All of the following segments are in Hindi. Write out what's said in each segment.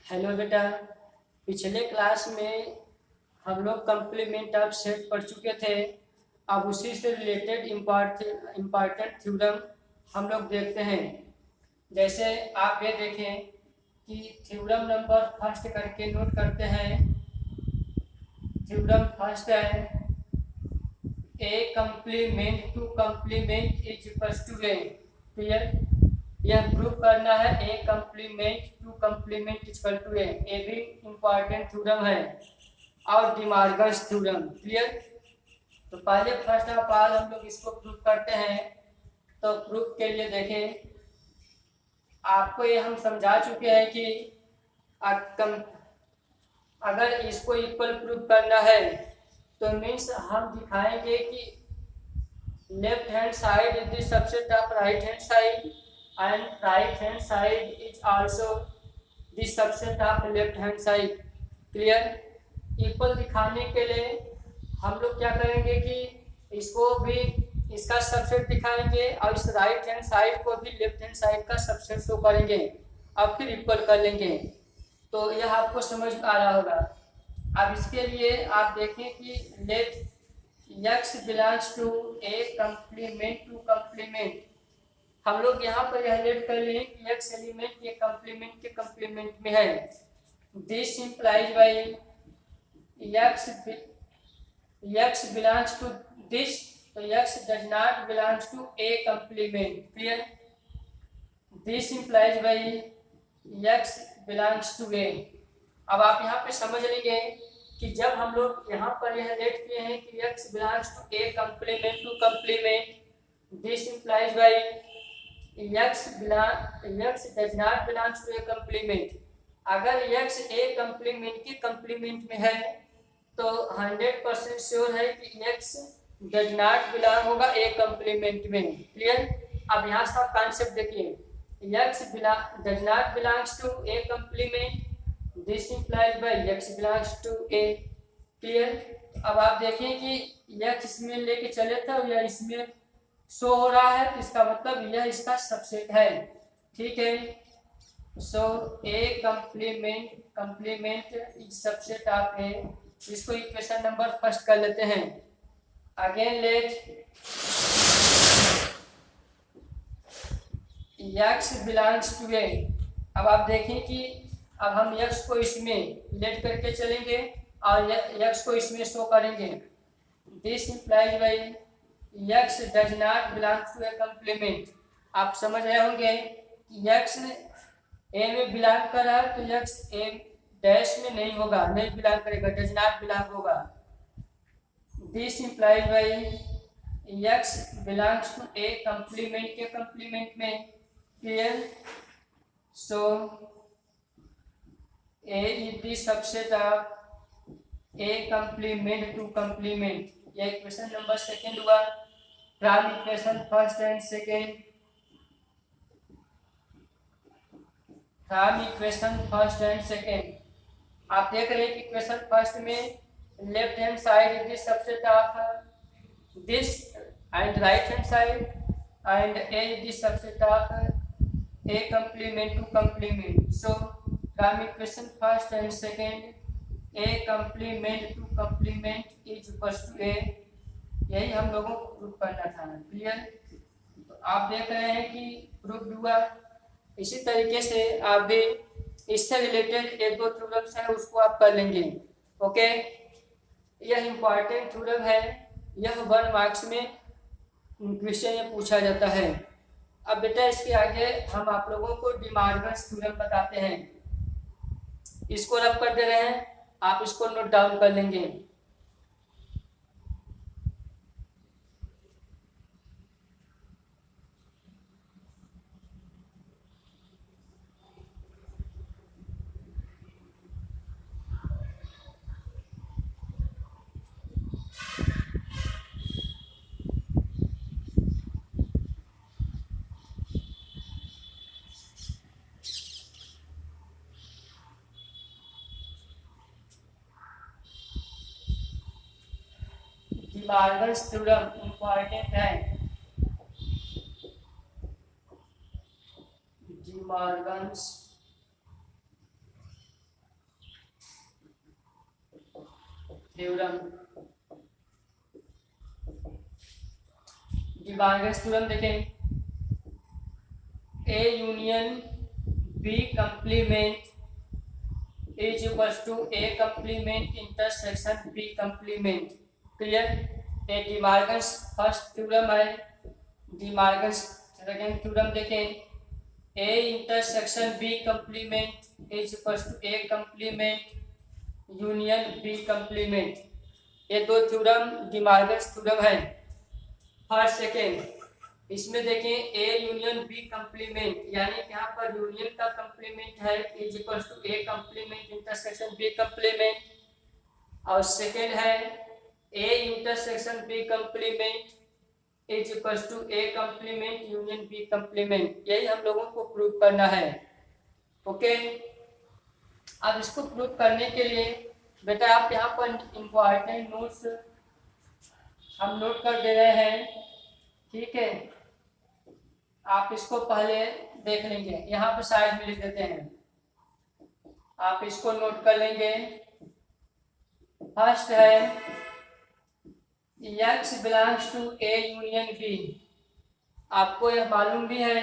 हेलो बेटा। पिछले क्लास में हम लोग कम्प्लीमेंट ऑफ सेट पढ़ चुके थे। अब उसी से रिलेटेड इम्पॉर्टेंट थ्योरम हम लोग देखते हैं। जैसे आप ये देखें कि थ्योरम नंबर फर्स्ट करके नोट करते हैं। थ्योरम फर्स्ट है A complement to complement is equals to A. Clear? यह प्रूव करना है A complement to complement equal to A. ये भी इम्पॉर्टेंट थ्योरम है और डिमार्गन्स थ्योरम। क्लियर? तो पहले फर्स्ट ऑफ ऑल हम लोग इसको प्रूव करते हैं। तो प्रूफ के लिए देखें, आपको ये हम समझा चुके हैं कि अगर इसको इक्वल प्रूव करना है तो मीन्स हम दिखाएंगे कि left hand side is the subset of right hand side and right hand side is also the subset of left hand side। Clear? Equal दिखाने के लिए हम लोग क्या करेंगे कि इसको भी इसका सबसेट दिखाएंगे और इस राइट हैंड साइड को भी लेफ्ट हैंड साइड का सबसेट शो करेंगे और फिर इक्वल कर लेंगे। तो यह आपको समझ आ रहा होगा। अब इसके लिए आप देखें कि let x belongs to A complement to complement. हम लोग यहाँ पर यह लेट कर लें कि x एलिमेंट के कम्प्लीमेंट में है। This implies by x belongs to this, तो x does not belongs to A complement. Clear? This implies by x belongs to A. अब आप यहाँ पे समझ लेंगे कि जब हम लोग यहाँ पर यह लेट किए हैं कि x belongs to A complement to complement, this implies by x does not belongs to a complement। अगर x a कम्प्लीमेंट की कम्प्लीमेंट में है तो 100% श्योर है कि x does not belong होगा a कम्प्लीमेंट में। क्लियर? अब यहाँ से आप कॉन्सेप्ट देखिए, x does not belongs to a complement, this implies by x belongs to a। Clear? अब आप देखें कि x इसमें लेके चले थे या इसमें शो हो रहा है, इसका मतलब यह इसका सबसेट है। ठीक है? So A complement is subset of A. इसको इक्वेशन नंबर फर्स्ट कर लेते हैं। Again let x belongs to A. अब आप देखें कि अब हम x को इसमें लेट करके चलेंगे और x को इसमें शो करेंगे। This implies by x does not belong to a complement। आप समझ रहे होंगे कि x a में बिलोंग कर रहा है तो x a डैश में नहीं होगा, नहीं बिलोंग करेगा, does not belong होगा। This implies by x belongs to a complement के complement में। Clear? So a is the subset of a complement to complement। यह इक्वेशन नंबर सेकेंड हुआ from equation first and second. From equation first and second आप देख रहे हैं कि इक्वेशन फर्स्ट में left hand side is the subset of this and right hand side and A is the subset of A complement to complement. So from equation first and second A complement to complement is equals to A. यही हम लोगों को प्रूव करना था। क्लियर? तो आप देख रहे हैं कि प्रूव हुआ। इसी तरीके से आप भी इससे रिलेटेड एक दो थ्योरम्स हैं उसको आप कर लेंगे। ओके? यह इंपॉर्टेंट थ्योरम है, यह 1 मार्क्स में क्वेश्चन में पूछा जाता है। अब बेटा इसके आगे हम आप लोगों को डिमार्गन्स थ्योरम बताते हैं। इसको रब कर दे रहे हैं, आप इसको नोट डाउन कर लेंगे। डिमार्गन्स थ्योरम इंपॉर्टेंट है। डिमार्गन्स थ्योरम। डिमार्गस थ्योरम देखें, A union B complement is equals to A complement intersection B complement। Clear. ये डिमार्गस फर्स्ट थ्योरम है। डिमार्गस सेकंड थ्योरम देखें, A intersection B complement is equals to A complement union B complement। ये दो थ्योरम डिमार्गस थ्योरम है। फर्स्ट सेकेंड, इसमें देखें A यूनियन B कंप्लीमेंट, यानी यहाँ पर यूनियन का कंप्लीमेंट है is equals to A complement intersection B complement, और सेकेंड है A intersection B complement is equals to A complement union B complement. यही हम लोगों को प्रूव करना है। ओके, अब इसको प्रूव करने के लिए बेटा आप यहाँ पर इम्पोर्टेंट नोट्स हम नोट कर दे रहे हैं, ठीक है। आप इसको पहले देख लेंगे, यहाँ पे साइड में लिख देते हैं, आप इसको नोट कर लेंगे। फर्स्ट है x belongs to A union B। आपको यह मालूम भी है,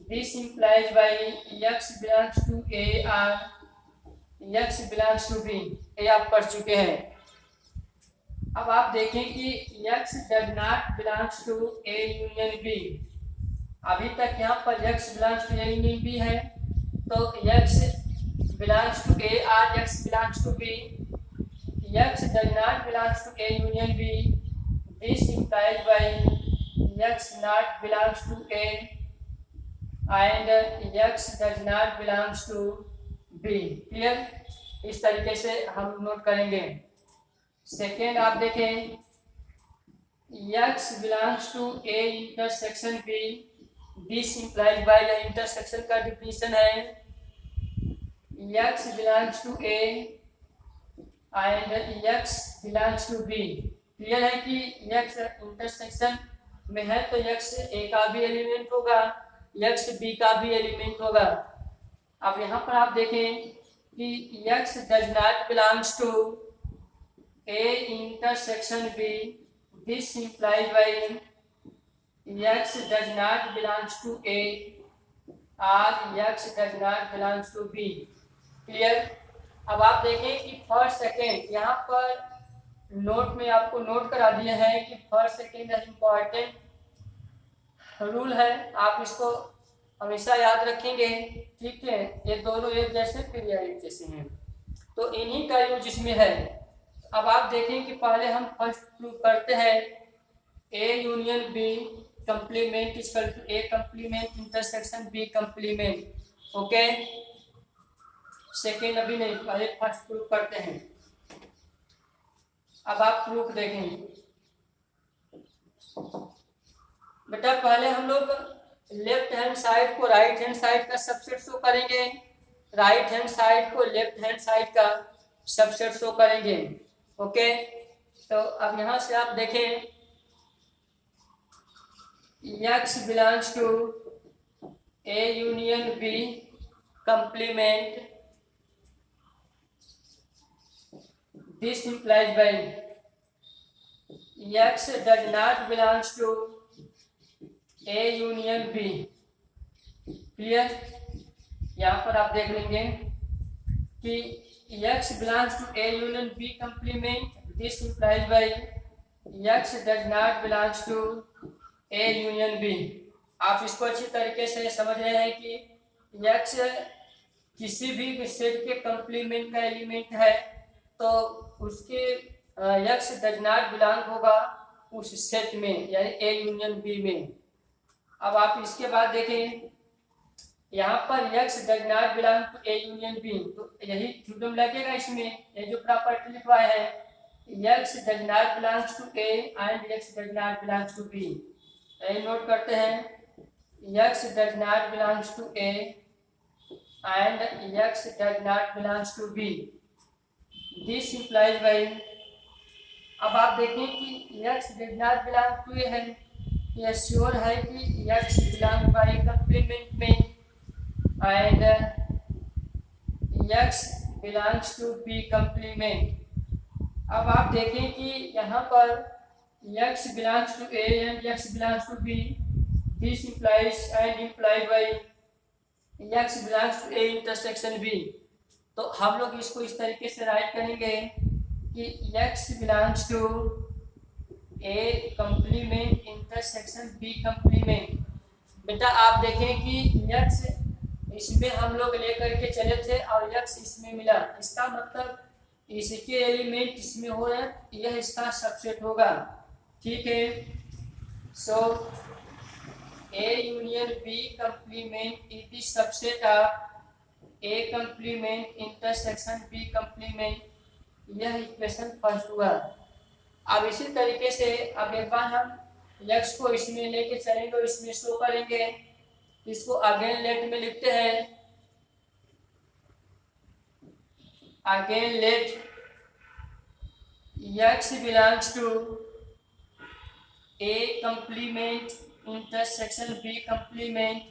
this implies by x belongs to A और x बिलोंग्स टू B, ये आप पढ़ चुके हैं। अब आप देखें कि x does not belongs to A union B। अभी तक यहाँ पर x belongs to A union B है, तो x बिलोंग्स टू A और x belongs to B। x does not belongs to A union B, this implies by x not belongs to A and x does not belongs to B। Clear, इस तरीके से हम नोट करेंगे। सेकेंड आप देखें, x belongs to A intersection B, this implies by the intersection का डिफिनीशन है x belongs to A and x belongs to B। Clear है कि x इंटरसेक्शन में है तो x A का भी एलिमेंट होगा, x B का भी एलिमेंट होगा। अब यहाँ पर आप देखें कि x does not belongs to A intersection B, this implies by x does not belongs to A और x does not belongs to B। Clear. अब आप देखें कि फर्स्ट सेकेंड यहाँ पर नोट में आपको नोट करा दिया है कि फर्स्ट सेकेंड इम्पोर्टेंट रूल है, आप इसको हमेशा याद रखेंगे, ठीक है। ये दोनों एक जैसे फिर या एक जैसे हैं, तो इन्हीं का यूज इसमें है। अब आप देखें कि पहले हम फर्स्ट प्रूव करते हैं A union B complement is equal to A complement intersection B complement. Okay, second अभी नहीं, पहले फर्स्ट प्रूव करते हैं। अब आप प्रूफ देखें बेटा, पहले हम लोग लेफ्ट हैंड साइड को राइट हैंड साइड का सबसेट शो करेंगे, राइट हैंड साइड को लेफ्ट हैंड साइड का सबसेट शो करेंगे। ओके, तो अब यहां से आप देखें x belongs to A union B complement, this implies by x does not belongs to A union B। Clear, यहाँ पर आप देख लेंगे कि x belongs to A union B complement, this implies by x does not belongs to A union B। आप इसको अच्छी तरीके से समझ रहे हैं कि x किसी भी सेट के कंप्लीमेंट का एलिमेंट है तो उसके x डज नॉट बिलोंग होगा उस सेट में, यानी A यूनियन B में। अब आप इसके बाद देखें यहाँ पर x does not belong to A union B, तो यही थ्योरम लगेगा इसमें, ये जो प्रॉपर्टी लिखवाया है x does not belongs to A and x does not belongs to B। यही नोट करते हैं x does not belongs to A and x does not belongs to B, this implies by. अब आप देखें कि x does not belong to A है, यह श्योर है कि x बिलोंग बाय कंप्लीमेंट में and x belongs to B complement। अब आप देखें कि यहाँ पर x belongs to A and x belongs to B. This implies and implied by x belongs to A intersection B. तो हम लोग इसको इस तरीके से राइट करेंगे कि x belongs to A complement intersection B complement. बेटा आप देखें कि x इसमें हम लोग लेकर के चले थे और x इसमें मिला, इसका मतलब इसके एलिमेंट इसमें हो रहा है, यह इसका सबसेट होगा। ठीक है, सो A union B complement is the subset of A complement intersection B complement। यह इक्वेशन फर्स्ट हुआ। अब इसी तरीके से अब एक बार हम x को इसमें लेके चलेंगे और इसमें शो करेंगे। इसको अगेन लेट में लिखते हैं, again let x belongs to A complement intersection B complement.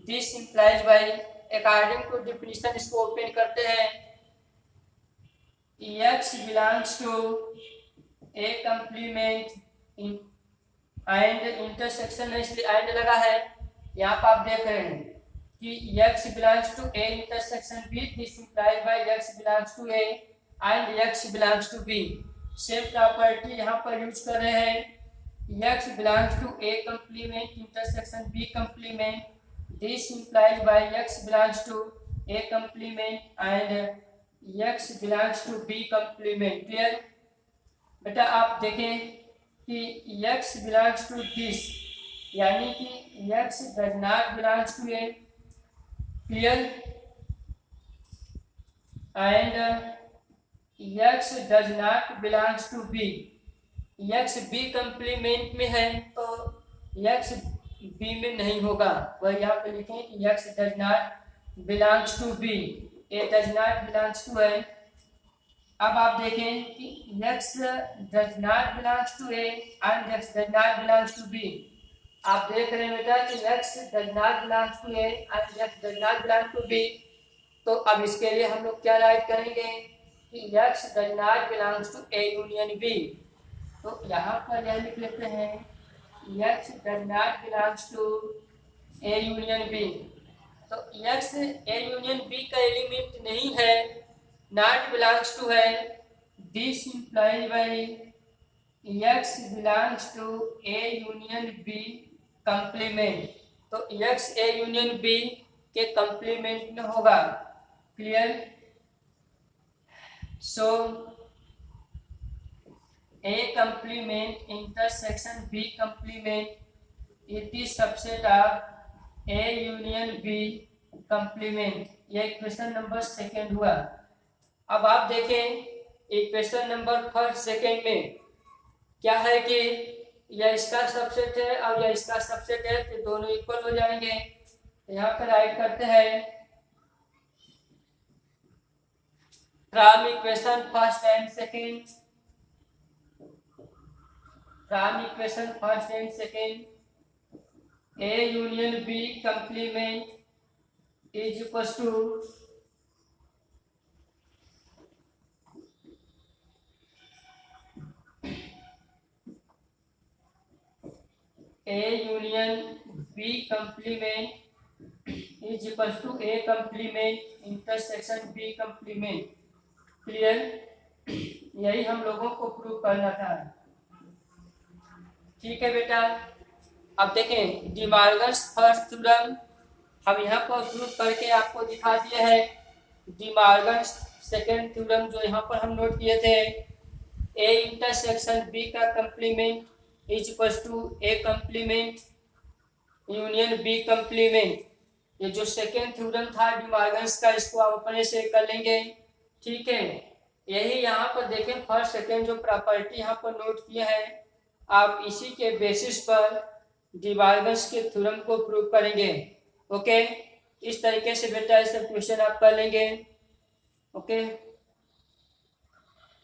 This implies by according to definition इसको ओपन करते हैं, x belongs to A complement and intersection इसलिए and लगा है। यहाँ पर आप देख रहे हैं कि x belongs to A intersection B. This implies by x belongs to A and x belongs to B. Same property यहाँ पर यूज कर रहे हैं, x belongs to A complement intersection B complement. This implies by x belongs to A complement and x belongs to B complement. Clear बेटा? आप देखें कि x belongs to this यानी कि x does not belongs to A. Clear? and x does not belongs to B. x B complement में है तो x B में नहीं होगा, वह यहाँ पे लिखें कि x does not belongs to B, A does not belongs to A. अब आप देखें कि x does not belongs to A and x does not belongs to B. आप देख रहे हैं बेटा कि x does not belongs to A and x does not belong to B. तो अब इसके लिए हम लोग क्या राइट करेंगे कि x does not belongs to A union B. तो यहाँ पर यह लिख लेते हैं x does not belongs to A union B. तो x A union B का एलिमेंट नहीं है, not belongs to है। This implies by x belongs to A union B complement. तो x A union B के complement में होगा। Clear? So A complement intersection B complement it is subset of A union B complement. यह इक्वेशन नंबर सेकेंड हुआ। अब आप देखें इक्वेशन नंबर फर्स्ट सेकेंड में क्या है कि यह इसका सबसेट है और यह इसका सबसेट है, तो दोनों इक्वल हो जाएंगे। यहाँ पर राइट करते हैं from equation first and second, from equation first and second A union B complement is equals to A union B complement is equals to A complement intersection B complement. Clear? यही हम लोगों को प्रूव करना था। ठीक है बेटा, अब देखें डी मॉर्गन्स फर्स्ट थ्योरम हम यहाँ पर प्रूव करके आपको दिखा दिए हैं। डी मॉर्गन्स सेकेंड थ्योरम जो यहाँ पर हम नोट किए थे, A इंटरसेक्शन B का complement is equals to A complement union B complement. ये जो सेकेंड थ्योरम था डी मॉर्गन्स का, इसको आप अपने से कर लेंगे। ठीक है, यही यहाँ पर देखें फर्स्ट सेकेंड जो प्रॉपर्टी यहाँ पर नोट किया है, आप इसी के बेसिस पर डी मॉर्गन्स के थ्योरम को प्रूव करेंगे। ओके, इस तरीके से बेटा ऐसे क्वेश्चन आप कर लेंगे। ओके।